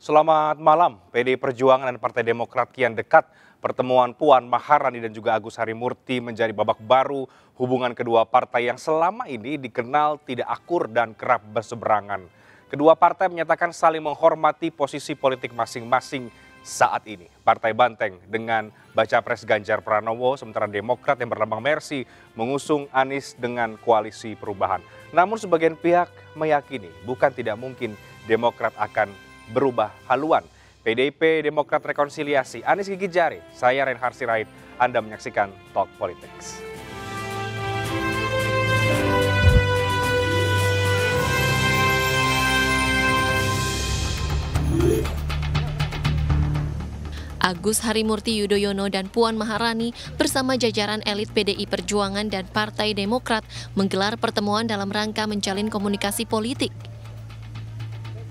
Selamat malam. PDI Perjuangan dan Partai Demokrat kian dekat. Pertemuan Puan Maharani dan juga Agus Harimurti menjadi babak baru hubungan kedua partai yang selama ini dikenal tidak akur dan kerap berseberangan. Kedua partai menyatakan saling menghormati posisi politik masing-masing saat ini. Partai Banteng dengan baca pres Ganjar Pranowo, sementara Demokrat yang berlambang Mercy mengusung Anies dengan koalisi perubahan. Namun sebagian pihak meyakini bukan tidak mungkin Demokrat akan berubah haluan. PDIP Demokrat Rekonsiliasi, Anies Gigit Jari, saya Reinhard Sirait, Anda menyaksikan Talk Politics. Agus Harimurti Yudhoyono dan Puan Maharani bersama jajaran elit PDI Perjuangan dan Partai Demokrat menggelar pertemuan dalam rangka menjalin komunikasi politik.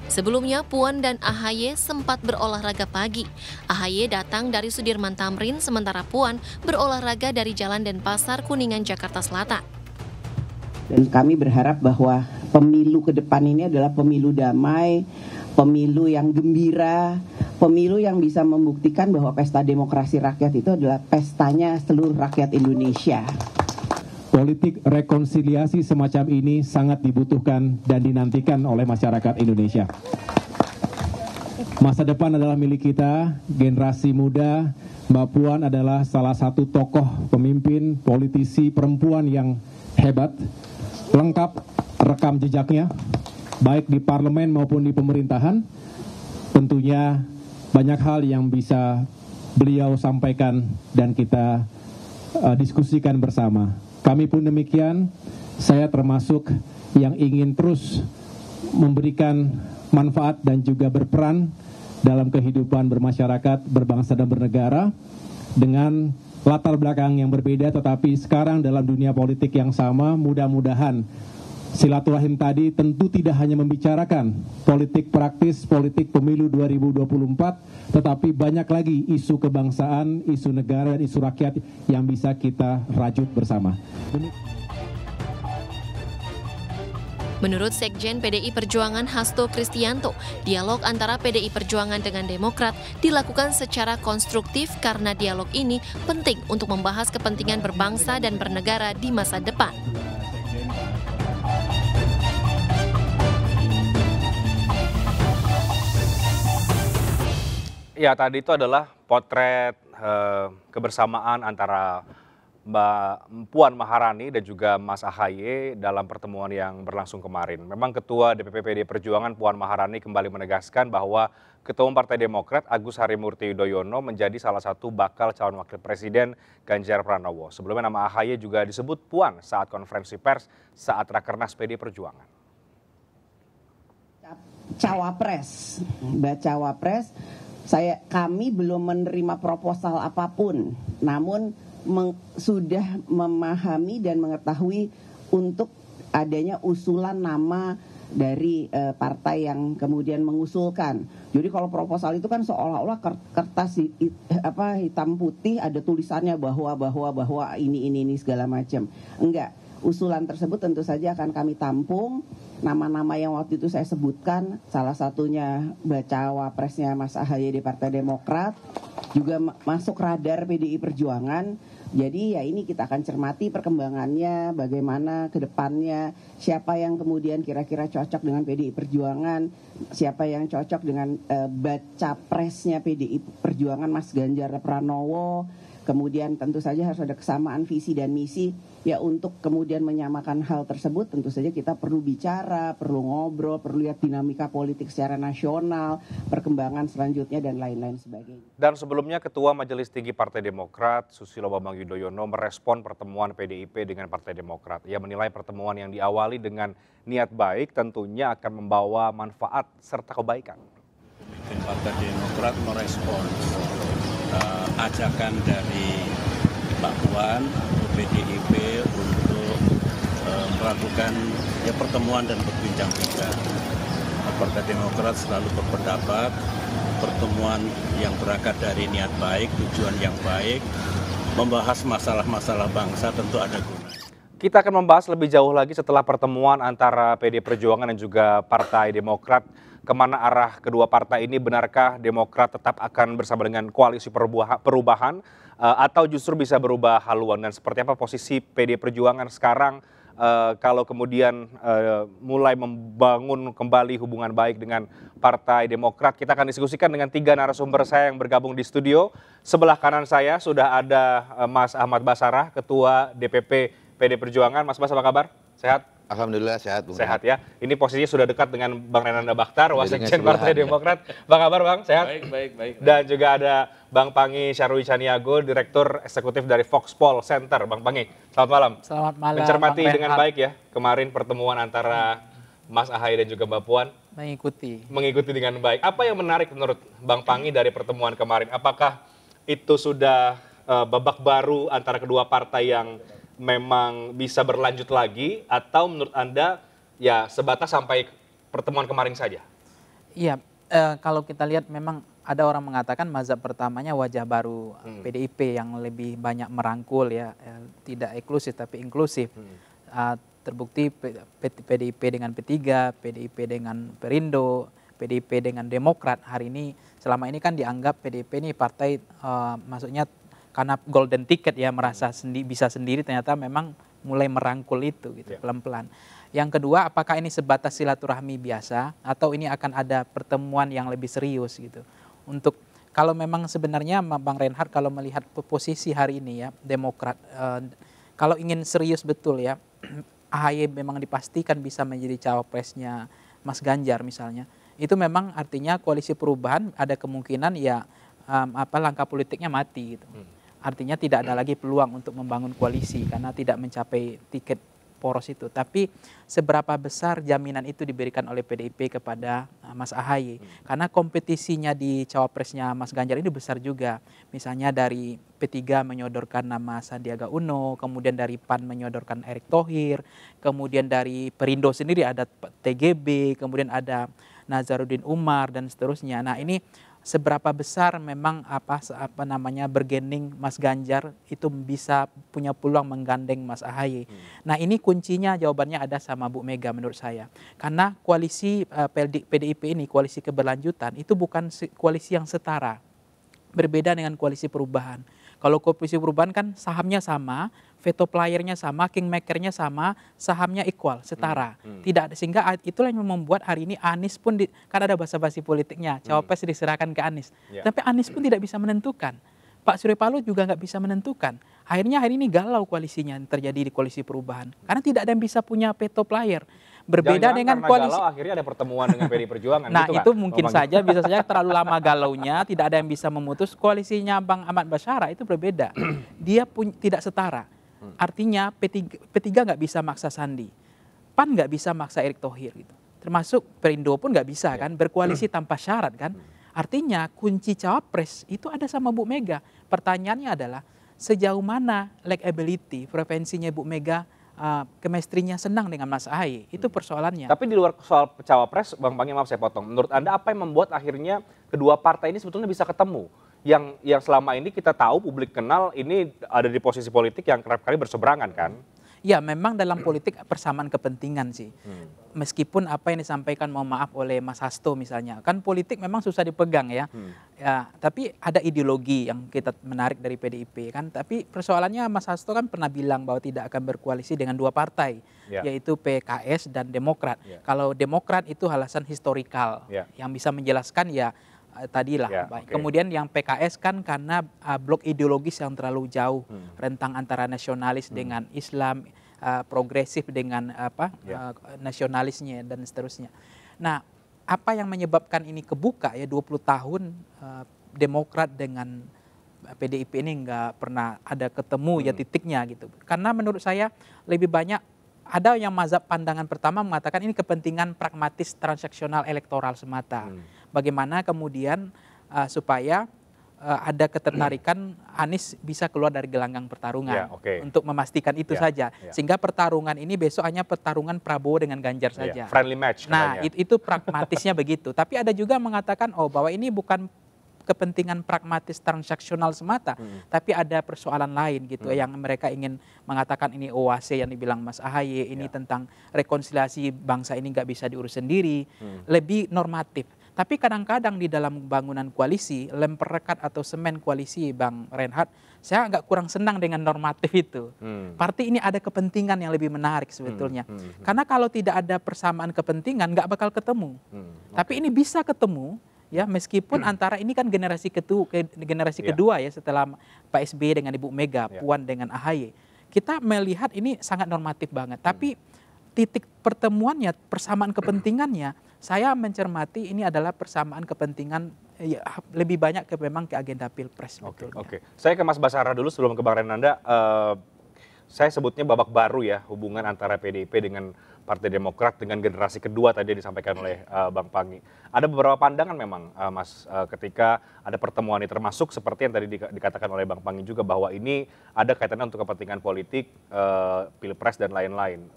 Sebelumnya, Puan dan AHY sempat berolahraga pagi. AHY datang dari Sudirman Tamrin, sementara Puan berolahraga dari Jalan Denpasar, Kuningan, Jakarta Selatan. Dan kami berharap bahwa pemilu ke depan ini adalah pemilu damai, pemilu yang gembira, pemilu yang bisa membuktikan bahwa pesta demokrasi rakyat itu adalah pestanya seluruh rakyat Indonesia. Politik rekonsiliasi semacam ini sangat dibutuhkan dan dinantikan oleh masyarakat Indonesia. Masa depan adalah milik kita, generasi muda. Mbak Puan adalah salah satu tokoh pemimpin politisi perempuan yang hebat, lengkap rekam jejaknya, baik di parlemen maupun di pemerintahan. Tentunya banyak hal yang bisa beliau sampaikan dan kita diskusikan bersama. Kami pun demikian, saya termasuk yang ingin terus memberikan manfaat dan juga berperan dalam kehidupan bermasyarakat, berbangsa dan bernegara dengan latar belakang yang berbeda, tetapi sekarang dalam dunia politik yang sama. Mudah-mudahan silaturahim tadi tentu tidak hanya membicarakan politik praktis, politik pemilu 2024, tetapi banyak lagi isu kebangsaan, isu negara, dan isu rakyat yang bisa kita rajut bersama. Menurut Sekjen PDI Perjuangan Hasto Kristianto, dialog antara PDI Perjuangan dengan Demokrat dilakukan secara konstruktif karena dialog ini penting untuk membahas kepentingan berbangsa dan bernegara di masa depan. Ya, tadi itu adalah potret kebersamaan antara Mbak Puan Maharani dan juga Mas AHY dalam pertemuan yang berlangsung kemarin. Memang Ketua DPP PDI Perjuangan Puan Maharani kembali menegaskan bahwa Ketua Umum Partai Demokrat Agus Harimurti Yudhoyono menjadi salah satu bakal calon wakil presiden Ganjar Pranowo. Sebelumnya nama AHY juga disebut Puan saat konferensi pers saat Rakernas PDI Perjuangan. Cawapres, kami belum menerima proposal apapun, namun sudah memahami dan mengetahui untuk adanya usulan nama dari partai yang kemudian mengusulkan. Jadi kalau proposal itu kan seolah-olah kertas hitam putih ada tulisannya bahwa ini segala macam. Enggak. Usulan tersebut tentu saja akan kami tampung. Nama-nama yang waktu itu saya sebutkan, salah satunya bacawa presnya Mas AHY di Partai Demokrat, juga masuk radar PDI Perjuangan. Jadi ya ini kita akan cermati perkembangannya, bagaimana ke depannya, siapa yang kemudian kira-kira cocok dengan PDI Perjuangan, siapa yang cocok dengan baca presnya PDI Perjuangan Mas Ganjar Pranowo. Kemudian tentu saja harus ada kesamaan visi dan misi Ya untuk kemudian menyamakan hal tersebut tentu saja kita perlu bicara, perlu ngobrol, perlu lihat dinamika politik secara nasional, perkembangan selanjutnya dan lain-lain sebagainya. Dan sebelumnya Ketua Majelis Tinggi Partai Demokrat Susilo Bambang Yudhoyono merespon pertemuan PDIP dengan Partai Demokrat. Ia menilai pertemuan yang diawali dengan niat baik tentunya akan membawa manfaat serta kebaikan. Partai Demokrat merespon ajakan dari Mbak Puan atau PDIP untuk melakukan pertemuan dan berbincang-bincang. Partai Demokrat selalu berpendapat pertemuan yang berangkat dari niat baik, tujuan yang baik, membahas masalah-masalah bangsa tentu ada guna. Kita akan membahas lebih jauh lagi setelah pertemuan antara PD Perjuangan dan juga Partai Demokrat. Kemana arah kedua partai ini? Benarkah Demokrat tetap akan bersama dengan koalisi perubahan atau justru bisa berubah haluan? Dan seperti apa posisi PD Perjuangan sekarang kalau kemudian mulai membangun kembali hubungan baik dengan Partai Demokrat? Kita akan diskusikan dengan 3 narasumber saya yang bergabung di studio. Sebelah kanan saya sudah ada Mas Ahmad Basarah, Ketua DPP PD Perjuangan. Mas Bas, apa kabar? Sehat? Alhamdulillah sehat, Bung. Sehat ya. Ini posisinya sudah dekat dengan Bang Renanda Bakhtar, Wasekjen Partai Demokrat. Bang, kabar Bang? Sehat? Baik. Dan juga ada Bang Pangi Syarwi Caniago, Direktur Eksekutif dari Voxpol Center. Bang Pangi, selamat malam. Selamat malam. Mencermati dengan baik ya kemarin pertemuan antara Mas Ahaye dan juga Mbak Puan. Mengikuti dengan baik. Apa yang menarik menurut Bang Pangi dari pertemuan kemarin? Apakah itu sudah babak baru antara kedua partai yang memang bisa berlanjut lagi, atau menurut Anda ya sebatas sampai pertemuan kemarin saja? Iya, kalau kita lihat memang ada orang mengatakan mazhab pertamanya wajah baru PDIP yang lebih banyak merangkul ya, tidak eksklusif tapi inklusif. Terbukti PDIP dengan P3, PDIP dengan Perindo, PDIP dengan Demokrat. Hari ini selama ini kan dianggap PDIP ini partai maksudnya karena golden ticket ya, merasa bisa sendiri, ternyata memang mulai merangkul itu gitu pelan-pelan. Yang kedua, apakah ini sebatas silaturahmi biasa atau ini akan ada pertemuan yang lebih serius gitu. Untuk kalau memang sebenarnya Bang Reinhardt kalau melihat posisi hari ini ya Demokrat, kalau ingin serius betul ya, AHY memang dipastikan bisa menjadi cawapresnya Mas Ganjar misalnya. Itu memang artinya koalisi perubahan ada kemungkinan ya langkah politiknya mati gitu. Artinya tidak ada lagi peluang untuk membangun koalisi karena tidak mencapai tiket poros itu. Tapi seberapa besar jaminan itu diberikan oleh PDIP kepada Mas Ahaye? Karena kompetisinya di cawapresnya Mas Ganjar ini besar juga. Misalnya dari P3 menyodorkan nama Sandiaga Uno, kemudian dari PAN menyodorkan Erick Thohir, kemudian dari Perindo sendiri ada TGB, kemudian ada Nazarudin Umar dan seterusnya. Nah ini seberapa besar memang bergening Mas Ganjar itu bisa punya peluang menggandeng Mas Ahaye. Nah ini kuncinya jawabannya ada sama Bu Mega menurut saya. Karena koalisi PDIP ini, koalisi keberlanjutan itu bukan koalisi yang setara. Berbeda dengan koalisi perubahan. Kalau koalisi perubahan kan sahamnya sama, veto playernya sama, kingmakernya sama, sahamnya equal, setara. Tidak, sehingga itulah yang membuat hari ini Anies pun, kan ada basa-basi politiknya, cawapres diserahkan ke Anies. Tapi Anies pun tidak bisa menentukan. Pak Surya Paloh juga nggak bisa menentukan. Akhirnya hari ini galau koalisinya yang terjadi di koalisi perubahan. Karena tidak ada yang bisa punya veto player. Berbeda dengan koalisi. Galau akhirnya ada pertemuan dengan PDI Perjuangan. Nah gitu itu mungkin saja, bisa saja terlalu lama galaunya, tidak ada yang bisa memutus. Koalisinya Bang Ahmad Basarah itu berbeda. Dia tidak setara. Artinya P3 nggak bisa maksa Sandi. PAN nggak bisa maksa Erick Thohir gitu. Termasuk Perindo pun nggak bisa kan berkoalisi tanpa syarat kan. Artinya kunci cawapres itu ada sama Bu Mega. Pertanyaannya adalah sejauh mana likability, preferensinya Bu Mega, chemistry-nya senang dengan Mas Ahaye, itu persoalannya. Tapi di luar soal cawapres, Bang Pangi, maaf saya potong. Menurut Anda apa yang membuat akhirnya kedua partai ini sebetulnya bisa ketemu? Yang selama ini kita tahu, publik kenal, ini ada di posisi politik yang kerap kali berseberangan kan? Ya memang dalam politik persamaan kepentingan sih. Meskipun apa yang disampaikan mohon maaf oleh Mas Hasto misalnya. Kan politik memang susah dipegang ya. Ya tapi ada ideologi yang kita menarik dari PDIP kan. Tapi persoalannya Mas Hasto kan pernah bilang bahwa tidak akan berkoalisi dengan dua partai. Yaitu PKS dan Demokrat. Kalau Demokrat itu alasan historikal. Yang bisa menjelaskan ya tadilah. Ya, Baik. oke. Kemudian yang PKS kan karena blok ideologis yang terlalu jauh, rentang antara nasionalis dengan Islam, progresif dengan nasionalisnya dan seterusnya. Nah, apa yang menyebabkan ini kebuka ya 20 tahun Demokrat dengan PDIP ini nggak pernah ada ketemu ya titiknya gitu. Karena menurut saya lebih banyak ada yang mazhab pandangan pertama mengatakan ini kepentingan pragmatis transaksional elektoral semata. Bagaimana kemudian supaya ada ketertarikan Anies bisa keluar dari gelanggang pertarungan untuk memastikan itu saja. Sehingga pertarungan ini besok hanya pertarungan Prabowo dengan Ganjar saja. Friendly match Nah, katanya. itu pragmatisnya begitu. Tapi ada juga mengatakan bahwa ini bukan kepentingan pragmatis transaksional semata, tapi ada persoalan lain gitu yang mereka ingin mengatakan ini OAC yang dibilang Mas Ahaye, ini tentang rekonsiliasi bangsa ini nggak bisa diurus sendiri, lebih normatif. Tapi kadang-kadang di dalam bangunan koalisi, lem perekat atau semen koalisi Bang Reinhardt, saya agak kurang senang dengan normatif itu. Partai ini ada kepentingan yang lebih menarik sebetulnya. Karena kalau tidak ada persamaan kepentingan, nggak bakal ketemu. Tapi ini bisa ketemu, ya meskipun antara ini kan generasi kedua ya setelah Pak SBY dengan Ibu Mega, Puan dengan AHY. Kita melihat ini sangat normatif banget. Tapi titik pertemuannya, persamaan kepentingannya, saya mencermati ini adalah persamaan kepentingan ya, lebih banyak memang ke agenda Pilpres. Oke. Saya ke Mas Basara dulu sebelum ke Bang Renanda. Saya sebutnya babak baru ya hubungan antara PDIP dengan Partai Demokrat dengan generasi kedua tadi disampaikan oleh Bang Panggi. Ada beberapa pandangan memang Mas ketika ada pertemuan ini termasuk seperti yang tadi dikatakan oleh Bang Panggi juga bahwa ini ada kaitannya untuk kepentingan politik, Pilpres dan lain-lain.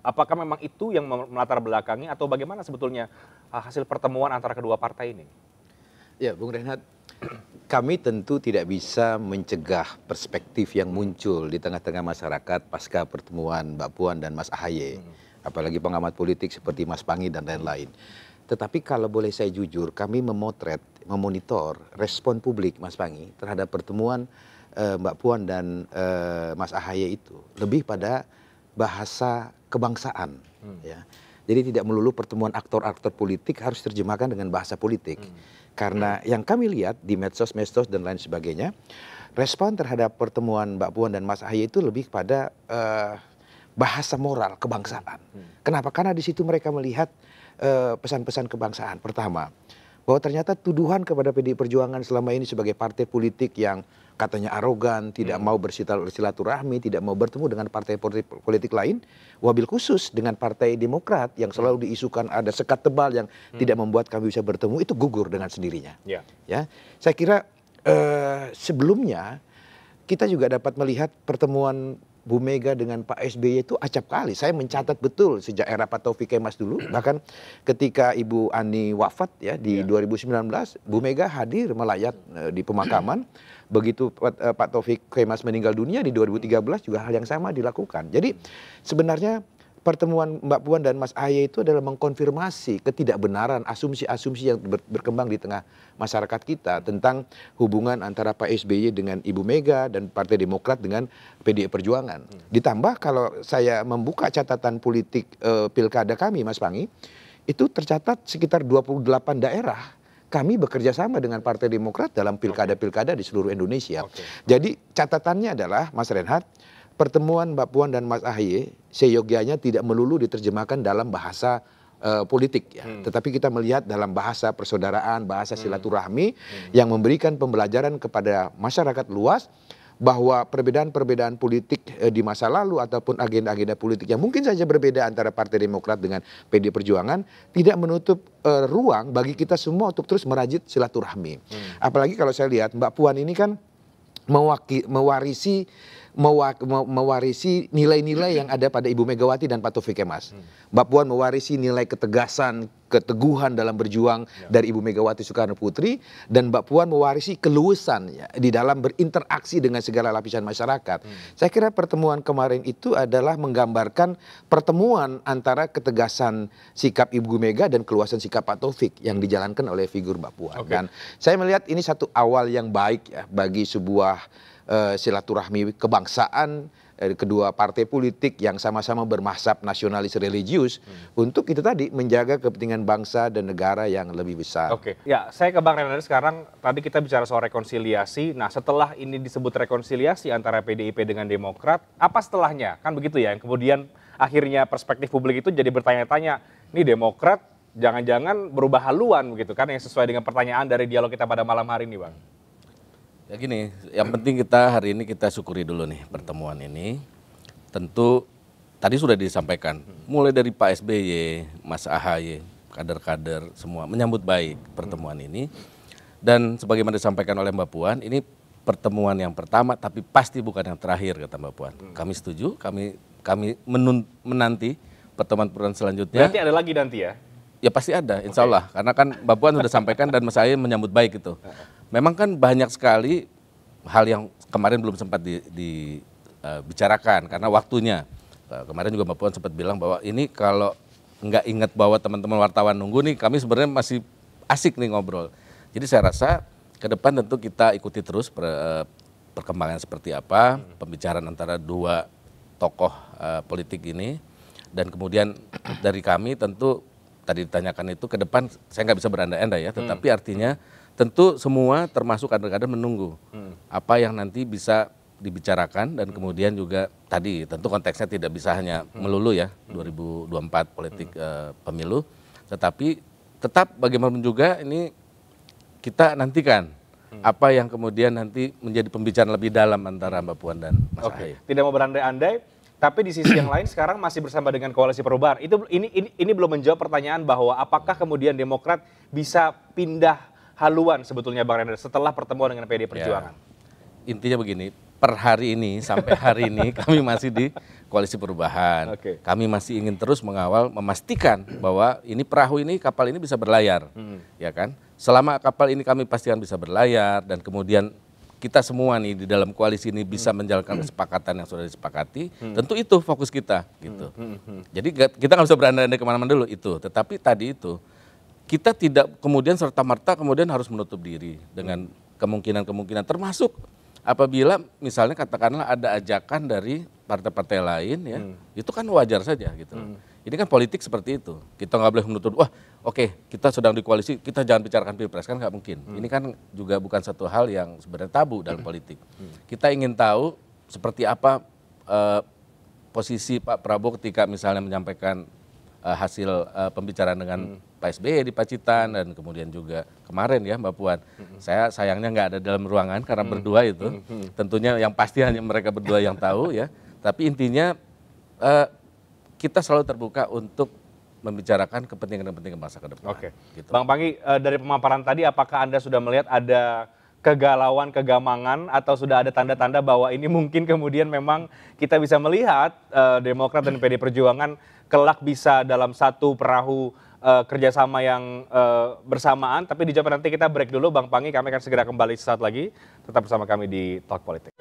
Apakah memang itu yang melatar belakangi atau bagaimana sebetulnya hasil pertemuan antara kedua partai ini? Ya, Bung Reinhardt, kami tentu tidak bisa mencegah perspektif yang muncul di tengah-tengah masyarakat pasca pertemuan Mbak Puan dan Mas Ahaye, apalagi pengamat politik seperti Mas Panggi dan lain-lain. Tetapi kalau boleh saya jujur, kami memonitor respon publik Mas Panggi terhadap pertemuan Mbak Puan dan Mas Ahaye itu lebih pada bahasa kebangsaan. Ya. Jadi tidak melulu pertemuan aktor-aktor politik harus terjemahkan dengan bahasa politik. Karena yang kami lihat di medsos dan lain sebagainya, respon terhadap pertemuan Mbak Puan dan Mas Ahaye itu lebih pada bahasa moral kebangsaan. Kenapa? Karena di situ mereka melihat pesan-pesan kebangsaan. Pertama, bahwa ternyata tuduhan kepada PDI Perjuangan selama ini sebagai partai politik yang katanya arogan, tidak mau bersilaturahmi, tidak mau bertemu dengan partai politik lain, wabil khusus dengan Partai Demokrat yang selalu diisukan ada sekat tebal yang tidak membuat kami bisa bertemu, itu gugur dengan sendirinya. Ya, saya kira sebelumnya kita juga dapat melihat pertemuan Bu Mega dengan Pak SBY itu acap kali. Saya mencatat betul sejak era Pak Taufik Kemas dulu, bahkan ketika Ibu Ani wafat ya di 2019, Bu Mega hadir melayat di pemakaman. Begitu Pak Taufik Kemas meninggal dunia di 2013 juga hal yang sama dilakukan. Jadi sebenarnya pertemuan Mbak Puan dan Mas Ahaye itu adalah mengkonfirmasi ketidakbenaran asumsi-asumsi yang berkembang di tengah masyarakat kita tentang hubungan antara Pak SBY dengan Ibu Mega dan Partai Demokrat dengan PDI Perjuangan. Ditambah kalau saya membuka catatan politik pilkada kami Mas Panggi, itu tercatat sekitar 28 daerah kami bekerja sama dengan Partai Demokrat dalam pilkada-pilkada di seluruh Indonesia. Jadi catatannya adalah Mas Reinhardt, pertemuan Mbak Puan dan Mas Ahaye seyogianya tidak melulu diterjemahkan dalam bahasa politik ya. Tetapi kita melihat dalam bahasa persaudaraan, bahasa silaturahmi yang memberikan pembelajaran kepada masyarakat luas bahwa perbedaan-perbedaan politik di masa lalu ataupun agenda-agenda politik yang mungkin saja berbeda antara Partai Demokrat dengan PDI Perjuangan tidak menutup ruang bagi kita semua untuk terus merajut silaturahmi. Apalagi kalau saya lihat Mbak Puan ini kan mewarisi nilai-nilai yang ada pada Ibu Megawati dan Pak Taufik Kemas. Mbak Puan mewarisi nilai ketegasan, keteguhan dalam berjuang dari Ibu Megawati Soekarno Putri, dan Mbak Puan mewarisi keluasan ya, di dalam berinteraksi dengan segala lapisan masyarakat. Saya kira pertemuan kemarin itu adalah menggambarkan pertemuan antara ketegasan sikap Ibu Mega dan keluasan sikap Pak Taufik yang dijalankan oleh figur Mbak Puan. Dan saya melihat ini satu awal yang baik ya bagi sebuah silaturahmi kebangsaan kedua partai politik yang sama-sama bermazhab nasionalis religius untuk itu tadi menjaga kepentingan bangsa dan negara yang lebih besar. Oke, ya saya ke Bang Renanda sekarang. Tadi kita bicara soal rekonsiliasi. Nah, setelah ini disebut rekonsiliasi antara PDIP dengan Demokrat, apa setelahnya? Kan begitu ya. Yang kemudian akhirnya perspektif publik itu jadi bertanya-tanya, nih Demokrat jangan-jangan berubah haluan begitu kan, yang sesuai dengan pertanyaan dari dialog kita pada malam hari ini, Bang. Ya gini, yang penting kita hari ini kita syukuri dulu nih pertemuan ini. Tentu tadi sudah disampaikan, mulai dari Pak SBY, Mas AHY, kader-kader semua menyambut baik pertemuan ini. Dan sebagaimana disampaikan oleh Mbak Puan, ini pertemuan yang pertama tapi pasti bukan yang terakhir, kata Mbak Puan. Kami setuju, kami menanti pertemuan-pertemuan selanjutnya. Berarti ada lagi nanti ya? Ya pasti ada, insya Allah. Karena kan Mbak Puan sudah sampaikan dan Mas AHY menyambut baik itu. Memang kan banyak sekali hal yang kemarin belum sempat dibicarakan karena waktunya. Kemarin juga Mbak Puan sempat bilang bahwa ini kalau nggak ingat bahwa teman-teman wartawan nunggu nih, kami sebenarnya masih asik nih ngobrol. Jadi saya rasa ke depan tentu kita ikuti terus perkembangan seperti apa, pembicaraan antara dua tokoh politik ini. Dan kemudian dari kami tentu tadi ditanyakan itu ke depan saya nggak bisa berandai-andai ya, tetapi artinya tentu semua termasuk kader-kader menunggu apa yang nanti bisa dibicarakan dan kemudian juga tadi tentu konteksnya tidak bisa hanya melulu ya 2024 politik pemilu, tetapi tetap bagaimanapun juga ini kita nantikan apa yang kemudian nanti menjadi pembicaraan lebih dalam antara Mbak Puan dan Mas AHY. Tidak mau berandai-andai, tapi di sisi yang lain sekarang masih bersama dengan Koalisi Perubahan. Ini belum menjawab pertanyaan bahwa apakah kemudian Demokrat bisa pindah haluan sebetulnya Bang Renanda setelah pertemuan dengan PD Perjuangan. Ya, intinya begini, per hari ini sampai hari ini kami masih di Koalisi Perubahan. Kami masih ingin terus mengawal, memastikan bahwa ini perahu ini, kapal ini bisa berlayar, ya kan? Selama kapal ini kami pastikan bisa berlayar dan kemudian kita semua nih di dalam koalisi ini bisa menjalankan kesepakatan yang sudah disepakati, tentu itu fokus kita, gitu. Jadi kita nggak bisa berandai-andai kemana-mana dulu itu. Tetapi tadi itu kita tidak kemudian serta-merta kemudian harus menutup diri dengan kemungkinan-kemungkinan, termasuk apabila misalnya katakanlah ada ajakan dari partai-partai lain ya, itu kan wajar saja gitu. Ini kan politik seperti itu. Kita nggak boleh menutup, wah oke, kita sedang di koalisi, kita jangan bicarakan pilpres, kan nggak mungkin. Ini kan juga bukan satu hal yang sebenarnya tabu dalam politik. Kita ingin tahu seperti apa posisi Pak Prabowo ketika misalnya menyampaikan hasil pembicaraan dengan Pak SBY di Pacitan dan kemudian juga kemarin ya Mbak Puan. Saya sayangnya nggak ada dalam ruangan karena berdua itu. Tentunya yang pasti hanya mereka berdua yang tahu ya. Tapi intinya kita selalu terbuka untuk membicarakan kepentingan bangsa ke depan. Oke. Gitu. Bang Panggi, dari pemaparan tadi apakah Anda sudah melihat ada kegalauan, kegamangan atau sudah ada tanda-tanda bahwa ini mungkin kemudian memang kita bisa melihat Demokrat dan PD Perjuangan kelak bisa dalam satu perahu kerjasama yang bersamaan. Tapi dijawab nanti, kita break dulu Bang Panggi, kami akan segera kembali sesaat lagi. Tetap bersama kami di Talk Politik.